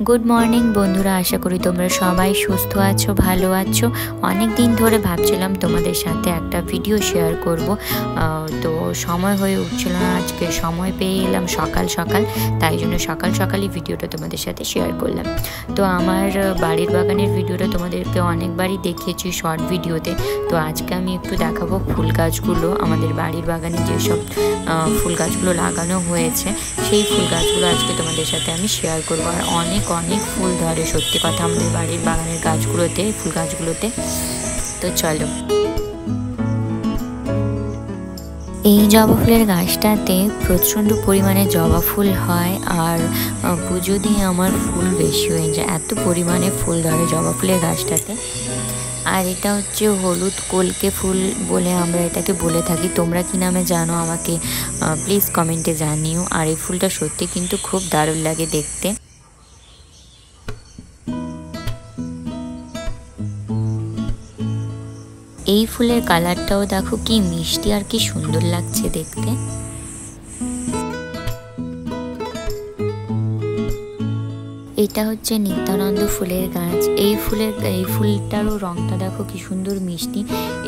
Good morning बंधुरा आशा करी तुम्हारा सबाई सुस्थ आछो भालो आछो। अनेक दिन धरे भाबछिलाम तोमादेर साथे एकटा भिडियो शेयर करब, तो समय हये उठछिल ना। आजके समय पेये एलाम सकाल सकाल, ताई जोन्नो सकाल सकालई भिडियोटा तोमादेर साथे शेयर करलाम। तो आमार बाड़िर बागानेर भिडियोटा तोमादेरके अनेकबारई देखिয়েছি शर्ट भिडियोते। तो आजके आमि एकटु देखाबो फुल गाछगुलो, आमादेर बाड़िर बागाने जेसब फुल गाछगुलो लागानो हयेछे सेई फुल गाछगुलो आजके तोमादेर साथे आमि शेयर करब। आर अनेक अनेक फुल धरे सत्यि कथा आमादेर बाड़िर बागानेर गाछगुलोते, फुल गाछगुलोते। तो चलो, এই জবা ফুলের গাছটাতে প্রচণ্ড পরিমাণে জবা ফুল হয় আর পুজো দিয়ে আমার ফুল বেশি হয়ে যায়, এত পরিমাণে ফুল ধরে জবা ফুলের গাছটাতে। আর এটা হচ্ছে হলুদ কলকে ফুল বলে আমরা এটাকে বলে থাকি। তোমরা কি নামে জানো আমাকে প্লিজ কমেন্টে জানিও। আর এই ফুলটা সত্যি কিন্তু খুব দারুণ লাগে দেখতে। এই ফুলের কালারটাও দেখো কি মিষ্টি আর কি সুন্দর লাগছে দেখতে। এটা হচ্ছে নিত্যানন্দ ফুলের গাছ। এই ফুলটারও রংটা দেখো কি সুন্দর মিষ্টি।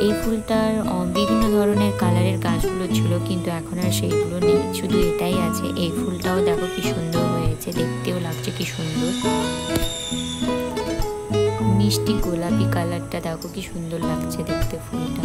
এই ফুলটার বিভিন্ন ধরনের কালারের গাছগুলো ছিল, কিন্তু এখন আর সেইগুলো নেই, শুধু এটাই আছে। এই ফুলটাও দেখো কি সুন্দর হয়েছে, দেখতেও লাগছে কি সুন্দর মিষ্টি গোলাপি কালারটা, দেখো কি সুন্দর লাগছে দেখতে ফুলটা।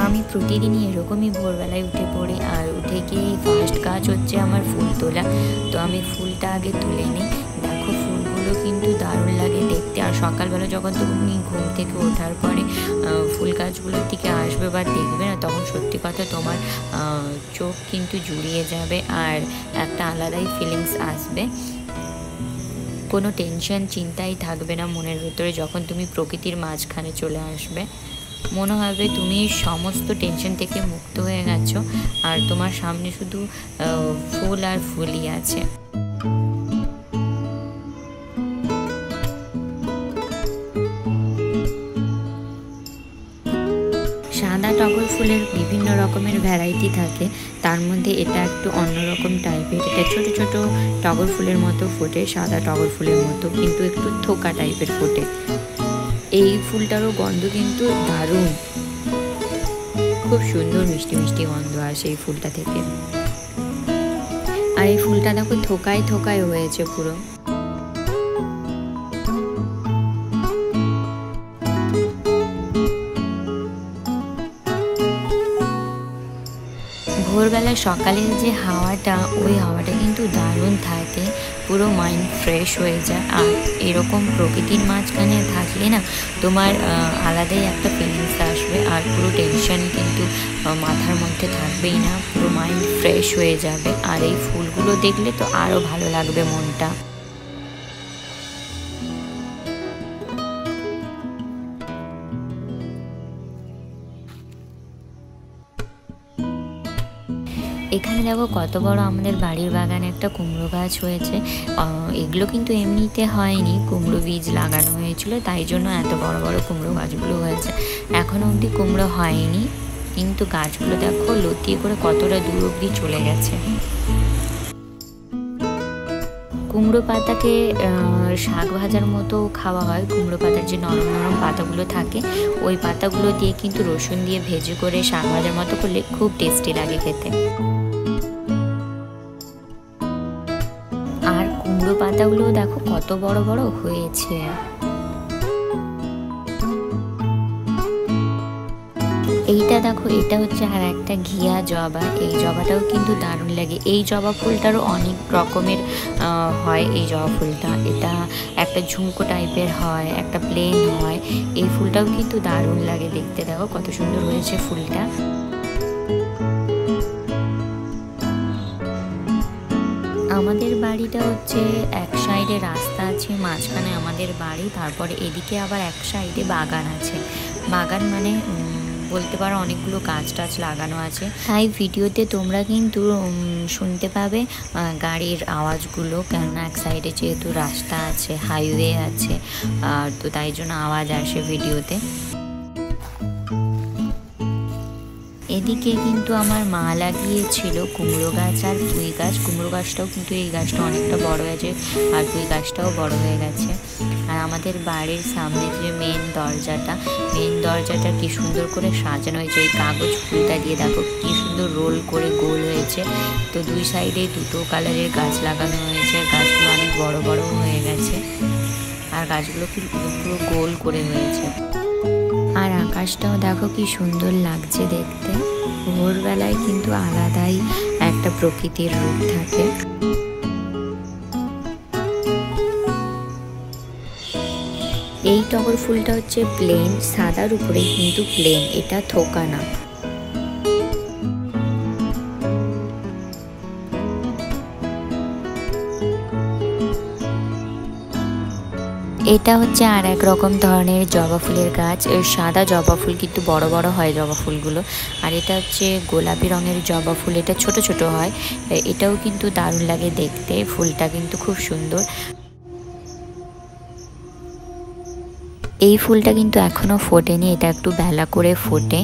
আমি প্রতিদিনই এরকমই ভোরবেলায় উঠে পড়ি, আর উঠে গিয়ে ফার্স্ট কাজ হচ্ছে আমার ফুল তোলা। তো আমি ফুলটা আগে তুলে নিই। দেখো ফুলগুলো কিন্তু দারুণ লাগে দেখতে। আর সকালবেলা যখন তুমি ঘুম থেকে ওঠার পরে ফুল গাছগুলোর দিকে আসবে বা দেখবে না, তখন সত্যি কথা তোমার চোখ কিন্তু জুড়িয়ে যাবে আর একটা আলাদাই ফিলিংস আসবে। কোনো টেনশন চিন্তাই থাকবে না মনের ভেতরে। যখন তুমি প্রকৃতির মাঝখানে চলে আসবে, মনে হবে তুমি সমস্ত টেনশন থেকে মুক্ত হয়ে গেছো আর তোমার সামনে শুধু ফুল আর ফুলই আছে। সাদা টগর ফুলের বিভিন্ন রকমের ভ্যারাইটি থাকে, তার মধ্যে এটা একটু অন্যরকম টাইপের। এটা ছোট ছোট টগর ফুলের মতো ফোটে, সাদা টগর ফুলের মতো, কিন্তু একটু থোকা টাইপের ফোটে। এই ফুলটারও গন্ধ কিন্তু দারুণ, খুব সুন্দর মিষ্টি মিষ্টি গন্ধ আসে এই ফুলটা থেকে। আর এই ফুলটা দেখো থোকায় থোকায় হয়েছে পুরো। ভোরবেলা সকালের যে হাওয়াটা, ওই হাওয়াটা কিন্তু দারুণ থাকে, পুরো মাইন্ড ফ্রেশ হয়ে যায়। আর এরকম প্রকৃতির মাঝখানে থাকলে না তোমার আলাদাই একটা ফিলিংস আসবে, আর পুরো টেনশন কিন্তু মাথার মধ্যে থাকবেই না, পুরো মাইন্ড ফ্রেশ হয়ে যাবে। আর এই ফুলগুলো দেখলে তো আরও ভালো লাগবে মনটা। এখানে দেখো কত বড় আমাদের বাড়ির বাগানে একটা কুমড়ো গাছ হয়েছে। এগুলো কিন্তু এমনিতে হয়নি, কুমড়ো বীজ লাগানো হয়েছিল, তাই জন্য এত বড় বড় কুমড়ো গাছগুলো হয়েছে। এখনো অবধি কুমড়ো হয়নি, কিন্তু গাছগুলো দেখো লতিয়ে করে কতটা দূর অবধি চলে গেছে। কুমড়ো পাতাকে শাক ভাজার মতো খাওয়া হয়। কুমড়ো পাতার যে নরম নরম পাতাগুলো থাকে, ওই পাতাগুলো দিয়ে কিন্তু রসুন দিয়ে ভেজে করে শাক ভাজার মতো করলে খুব টেস্টি লাগে খেতে। আর কুমড়ো পাতাগুলো দেখো কত বড় বড় হয়েছে। এইটা দেখো, এটা হচ্ছে আর একটা ঘিয়া জবা। এই জবাটাও কিন্তু দারুণ লাগে। এই জবা ফুলটারও অনেক রকমের হয়। এই জবা ফুলটা এটা একটা ঝুমকো টাইপের হয়, একটা প্লেন হয়। এই ফুলটাও কিন্তু দারুণ লাগে দেখতে। দেখো কত সুন্দর হয়েছে ফুলটা। আমাদের বাড়িটা হচ্ছে এক সাইডে রাস্তা আছে, মাঝখানে আমাদের বাড়ি, তারপরে এদিকে আবার এক সাইডে বাগান আছে। বাগান মানে বলতে পারো অনেকগুলো গাছ টাছ লাগানো আছে। তাই ভিডিওতে তোমরা কিন্তু শুনতে পাবে গাড়ির আওয়াজগুলো, কেননা এক সাইডে যেহেতু রাস্তা আছে, হাইওয়ে আছে, তো তাই জন্য আওয়াজ আসে ভিডিওতে। এদিকে কিন্তু আমার মা লাগিয়েছিল কুমড়ো গাছ আর পুঁই গাছ। কুমড়ো গাছটাও কিন্তু এই গাছটা অনেকটা বড় হয়েছে, আর পুঁই গাছটাও বড় হয়ে গেছে। আর আমাদের বাড়ির সামনে যে মেন দরজাটা কি সুন্দর করে সাজানো হয়েছে ওই কাগজ ফুলটা দিয়ে। দেখো কি সুন্দর রোল করে গোল হয়েছে। তো দুই সাইডে দুটো কালারের গাছ লাগানো হয়েছে। গাছগুলো অনেক বড় বড় হয়ে গেছে, আর গাছগুলো পুরো গোল করে হয়েছে। আর আকাশটাও দেখো কি সুন্দর লাগছে দেখতে। ভোরবেলায় কিন্তু আলাদাই একটা প্রকৃতির রূপ থাকে। এই টগর ফুলটা হচ্ছে প্লেন, সাদার উপরে কিন্তু প্লেন, এটা থোকা না। এটা হচ্ছে আর এক রকম ধরনের জবা ফুলের গাছ। সাদা জবা ফুল কিন্তু বড় বড় হয় জবা ফুলগুলো। আর এটা হচ্ছে গোলাপি রঙের জবা ফুল, এটা ছোট ছোট হয়। এটাও কিন্তু দারুণ লাগে দেখতে, ফুলটা কিন্তু খুব সুন্দর। এই ফুলটা কিন্তু এখনো ফোটেনি, এটা একটু বেলা করে ফোটে।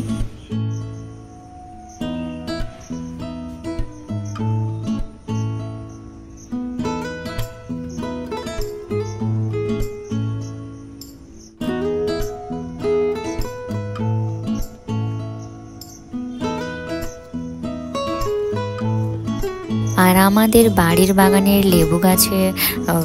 আর আমাদের বাড়ির বাগানের লেবু গাছের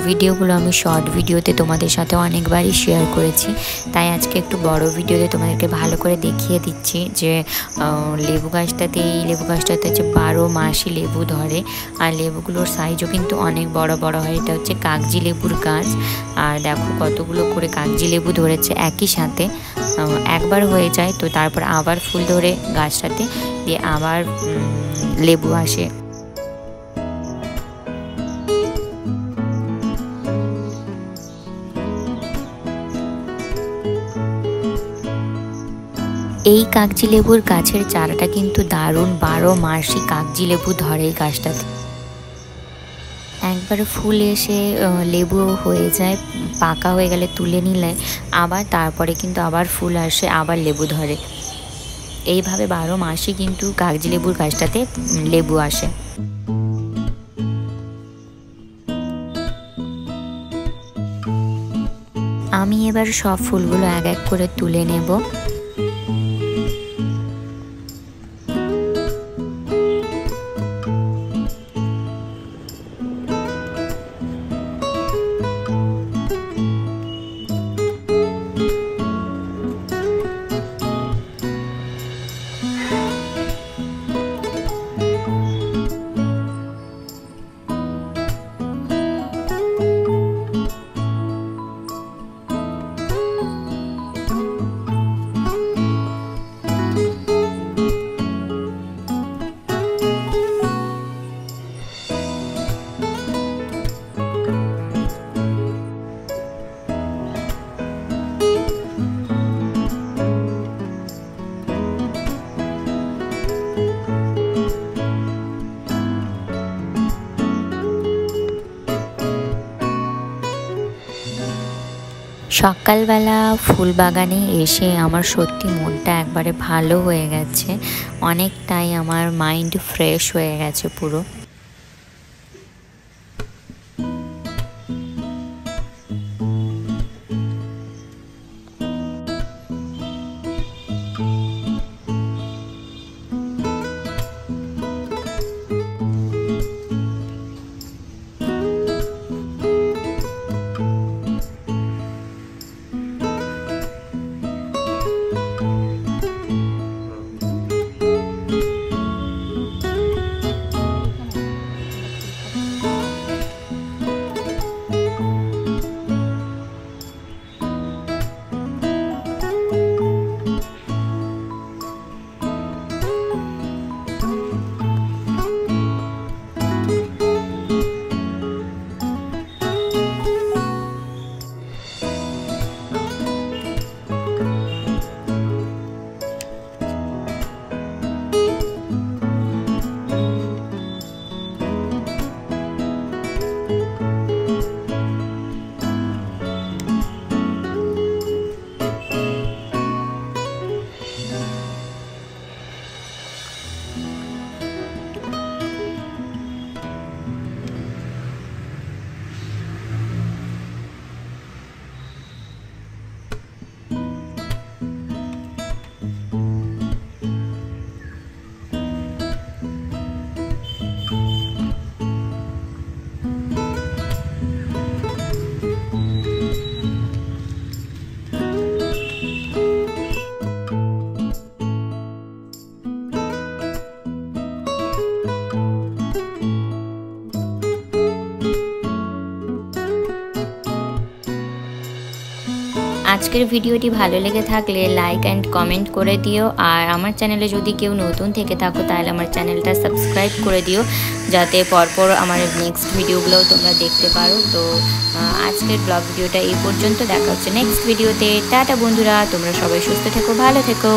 ভিডিওগুলো আমি শর্ট ভিডিওতে তোমাদের সাথে অনেকবারই শেয়ার করেছি, তাই আজকে একটু বড় ভিডিওতে তোমাদেরকে ভালো করে দেখিয়ে দিচ্ছি যে এই লেবু গাছটাতে হচ্ছে 12 মাসই লেবু ধরে। আর লেবুগুলোর সাইজও কিন্তু অনেক বড় বড় হয়। এটা হচ্ছে কাগজি লেবুর গাছ। আর দেখো কতগুলো করে কাগজি লেবু ধরেছে একই সাথে। একবার হয়ে যায় তো তারপর আবার ফুল ধরে গাছটাতে, দিয়ে আবার লেবু আসে। এই কাগজি লেবুর গাছের চারাটা কিন্তু দারুণ, 12 মাসই কাগজি লেবু ধরে এই গাছটাতে। একবার ফুল এসে লেবু হয়ে যায়, পাকা হয়ে গেলে তুলে নিলে আবার তারপরে কিন্তু আবার ফুল আসে, আবার লেবু ধরে। এইভাবে 12 মাসই কিন্তু কাগজি লেবুর গাছটাতে লেবু আসে। আমি এবার সব ফুলগুলো এক এক করে তুলে নেব। সকালবেলা ফুল বাগানে এসে আমার সত্যি মনটা একবারে ভালো হয়ে গেছে, অনেকটাই আমার মাইন্ড ফ্রেশ হয়ে গেছে পুরো। আজকের ভিডিওটি ভালো লেগে থাকলে লাইক অ্যান্ড কমেন্ট করে দিও। আর আমার চ্যানেলে যদি কেউ নতুন থেকে থাকো তাহলে আমার চ্যানেলটা সাবস্ক্রাইব করে দিও, যাতে পরপর আমার নেক্সট ভিডিওগুলোও তোমরা দেখতে পারো। তো আজকের ব্লগ ভিডিওটা এই পর্যন্ত, দেখা হচ্ছে নেক্সট ভিডিওতে। টাটা বন্ধুরা, তোমরা সবাই সুস্থ থেকো, ভালো থেকো।